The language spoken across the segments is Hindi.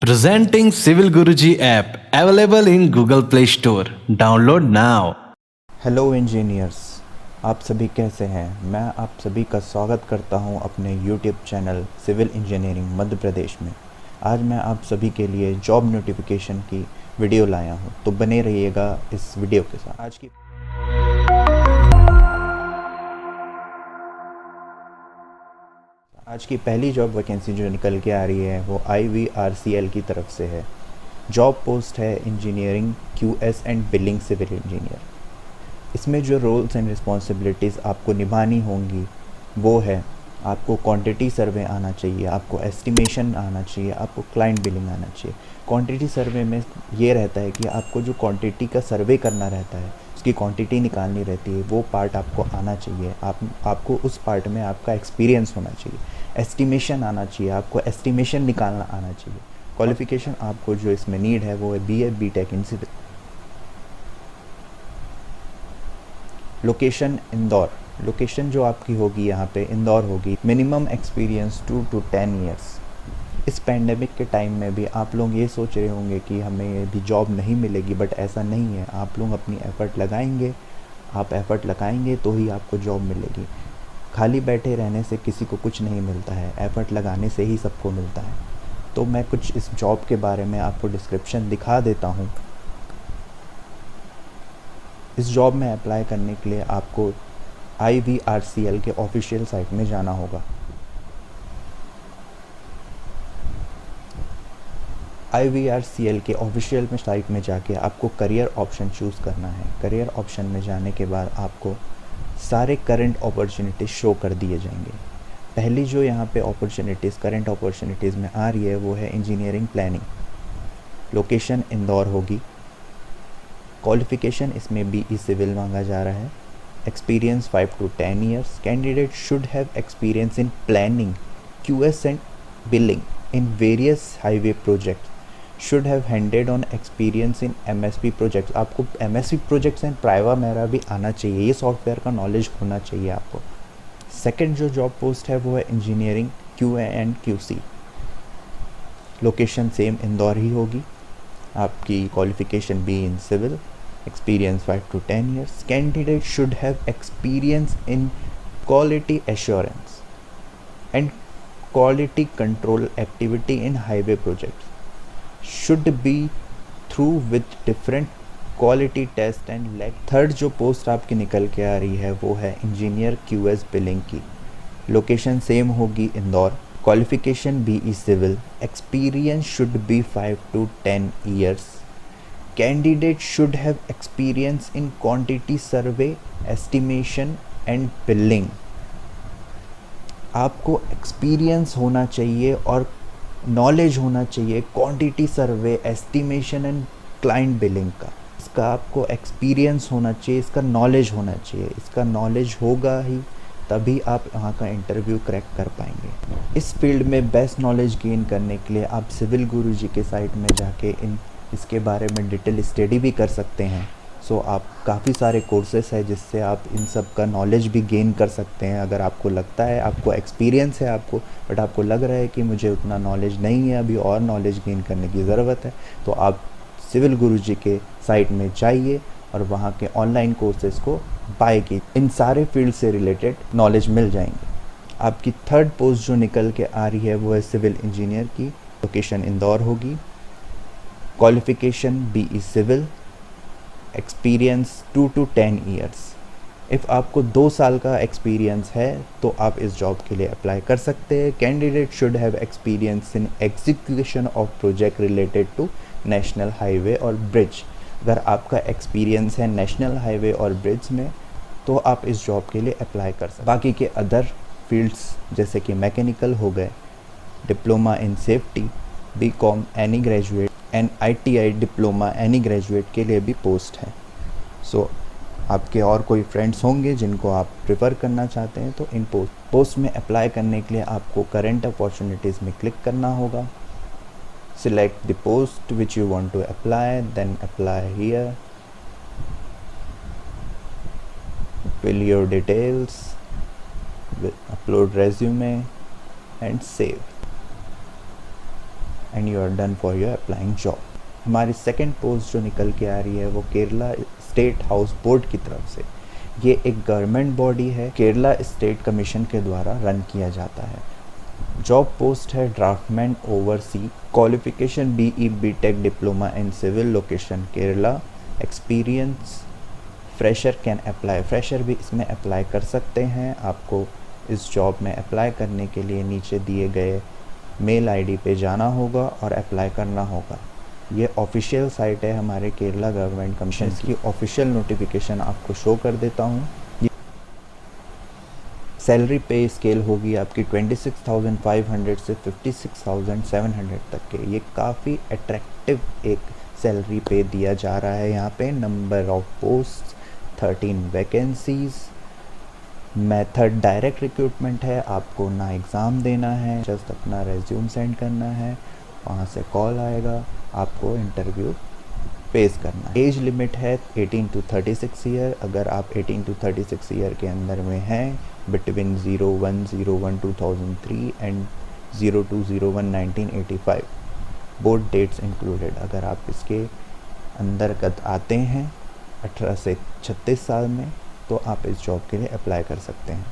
Presenting Civil Guruji app available in Google Play Store. Download now. Hello engineers, आप सभी कैसे हैं। मैं आप सभी का स्वागत करता हूं अपने YouTube channel civil engineering Madhya Pradesh में। आज मैं आप सभी के लिए जॉब नोटिफिकेशन की वीडियो लाया हूं, तो बने रहिएगा इस वीडियो के साथ। आज की पहली जॉब वैकेंसी जो निकल के आ रही है वो IVRCL की तरफ से है। जॉब पोस्ट है engineering QS and billing civil engineer. इसमें जो रोल्स एंड रिस्पॉन्सिबिलिटीज़ आपको निभानी होंगी वो है, आपको क्वांटिटी सर्वे आना चाहिए, आपको एस्टिमेशन आना चाहिए, आपको क्लाइंट बिलिंग आना चाहिए। क्वांटिटी सर्वे में ये रहता है कि आपको जो क्वांटिटी का सर्वे करना रहता है, उसकी क्वांटिटी निकालनी रहती है, वो पार्ट आपको आना चाहिए। आपको उस पार्ट में आपका एक्सपीरियंस होना चाहिए। एस्टिमेशन आना चाहिए, आपको एस्टिमेशन निकालना आना चाहिए। क्वालिफ़िकेशन आपको जो इसमें नीड है वो है BA BTech in civil. Location Indore, location जो आपकी होगी यहाँ पे इंदौर होगी। Minimum experience 2 to 10 years. इस पैंडेमिक के टाइम में भी आप लोग ये सोच रहे होंगे कि हमें भी जॉब नहीं मिलेगी, बट ऐसा नहीं है। आप लोग अपनी एफ़र्ट लगाएंगे, आप एफ़र्ट लगाएंगे तो ही आपको जॉब मिलेगी। खाली बैठे रहने से किसी को कुछ नहीं मिलता है, एफ़र्ट लगाने से ही सबको मिलता है। तो मैं कुछ इस जॉब के बारे में आपको डिस्क्रिप्शन दिखा देता हूँ। इस जॉब में अप्लाई करने के लिए आपको IVRCL के ऑफिशियल साइट में जाना होगा। IVRCL के ऑफिशियल में साइट में जाके आपको करियर ऑप्शन चूज़ करना है। करियर ऑप्शन में जाने के बाद आपको सारे करंट अपॉर्चुनिटीज़ शो कर दिए जाएंगे। पहली जो यहाँ पे अपॉर्चुनिटीज़ करंट अपॉर्चुनिटीज़ में आ रही है वो है इंजीनियरिंग प्लानिंग। लोकेशन इंदौर होगी। क्वालिफ़िकेशन इसमें BE सिविल मांगा जा रहा है। Experience 5 to 10 years. Candidate should have experience in planning, QS and billing in various highway projects. Should have handed on experience in MSP projects. आपको MSP प्रोजेक्ट्स एंड प्राइवा भी आना चाहिए, ये सॉफ्टवेयर का नॉलेज होना चाहिए आपको। सेकेंड जो जॉब पोस्ट है वो है engineering QA and QC। Location same Indore ही होगी। आपकी qualification BE in civil. Experience 5 to 10 years. Candidate should have experience in quality assurance and quality control activity in highway projects. Should be through with different quality test and leg. Third जो पोस्ट आपकी निकल के आ रही है वो है इंजीनियर QS बिलिंग की। लोकेशन सेम होगी Indore. Qualification BE civil. Experience should be 5 to 10 years. Candidate should have experience in quantity survey, estimation and billing. आपको एक्सपीरियंस होना चाहिए और नॉलेज होना चाहिए quantity survey, estimation and client billing का। इसका आपको एक्सपीरियंस होना चाहिए, इसका नॉलेज होना चाहिए। इसका नॉलेज होगा ही तभी आप यहाँ का इंटरव्यू क्रैक कर पाएंगे। इस फील्ड में बेस्ट नॉलेज गेन करने के लिए आप सिविल गुरुजी के साइट में जाके इसके बारे में डिटेल स्टडी भी कर सकते हैं। सो आप काफ़ी सारे कोर्सेस हैं जिससे आप इन सब का नॉलेज भी गेन कर सकते हैं। अगर आपको लगता है, आपको एक्सपीरियंस है बट आपको लग रहा है कि मुझे उतना नॉलेज नहीं है, अभी और नॉलेज गेन करने की ज़रूरत है, तो आप सिविल गुरुजी के साइट में जाइए और वहाँ के ऑनलाइन कोर्सेज़ को बाय कीजिए। इन सारे फील्ड से रिलेटेड नॉलेज मिल जाएंगे। आपकी थर्ड पोस्ट जो निकल के आ रही है वो है सिविल इंजीनियर की। लोकेशन इंदौर होगी। Qualification BE civil. Experience 2 to 10 years. If आपको 2 साल का एक्सपीरियंस है तो आप इस जॉब के लिए अप्लाई कर सकते हैं। Candidate should have experience in execution of project related to national highway और ब्रिज। अगर आपका एक्सपीरियंस है नेशनल हाईवे और ब्रिज में तो आप इस जॉब के लिए अप्लाई कर सकते हैं। बाकी के अदर फील्ड्स जैसे कि मैकेनिकल हो गए, diploma in safety, BCom any graduate and ITI diploma any graduate के लिए भी पोस्ट है। सो आपके और कोई फ्रेंड्स होंगे जिनको आप प्रेफर करना चाहते हैं तो इन पोस्ट में अप्लाई करने के लिए आपको करंट अपॉर्चुनिटीज़ में क्लिक करना होगा। Select the post which you want to apply, then apply here, fill your details, upload resume and save. And you are done for your applying job. हमारी सेकंड पोस्ट जो निकल के आ रही है वो केरला स्टेट हाउस बोर्ड की तरफ से। ये एक गवर्नमेंट बॉडी है, केरला स्टेट कमीशन के द्वारा रन किया जाता है। जॉब पोस्ट है draftsman overseer, qualification BE BTech diploma in civil location Kerala, experience fresher can apply, fresher भी इसमें अप्लाई कर सकते हैं। आपको इस जॉब में अप्लाई करने के लिए नीचे दिए गए मेल ID पे जाना होगा और अप्लाई करना होगा। ये ऑफिशियल साइट है हमारे केरला गवर्नमेंट कमीशन की। ऑफिशियल नोटिफिकेशन आपको शो कर देता हूँ। सैलरी पे स्केल होगी आपकी 26,500 से 56,700 तक के। ये काफ़ी अट्रैक्टिव एक सैलरी पे दिया जा रहा है। यहाँ पे number of post 13 vacancies. Method direct recruitment है, आपको ना एग्ज़ाम देना है, जस्ट अपना रेज्यूम सेंड करना है, वहाँ से कॉल आएगा, आपको इंटरव्यू फेस करना है। एज लिमिट है 18 to 36 ईयर। अगर आप 18 to 36 ईयर के अंदर में हैं, between 01/01/2003 and 02/01/1985, both dates included. अगर आप इसके अंतर्गत आते हैं 18 से 36 साल में, तो आप इस जॉब के लिए अप्लाई कर सकते हैं।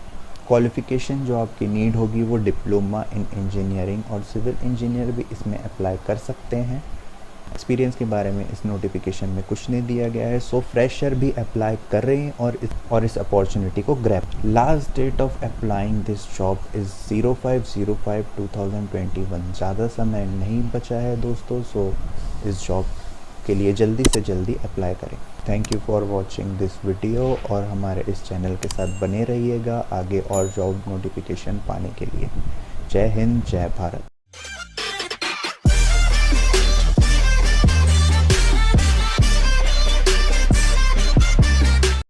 क्वालिफ़िकेशन जो आपकी नीड होगी वो डिप्लोमा इन इंजीनियरिंग और सिविल इंजीनियर भी इसमें अप्लाई कर सकते हैं। एक्सपीरियंस के बारे में इस नोटिफिकेशन में कुछ नहीं दिया गया है, सो फ्रेशर भी अप्लाई कर रहे हैं और इस अपॉर्चुनिटी को grab. Last date of applying this job is 05/05/2021। ज़्यादा समय नहीं बचा है दोस्तों, सो इस जॉब के लिए जल्दी से जल्दी अप्लाई करें। Thank you for watching this video और हमारे इस चैनल के साथ बने रहिएगा आगे और जॉब नोटिफिकेशन पाने के लिए। जय हिंद, जय भारत।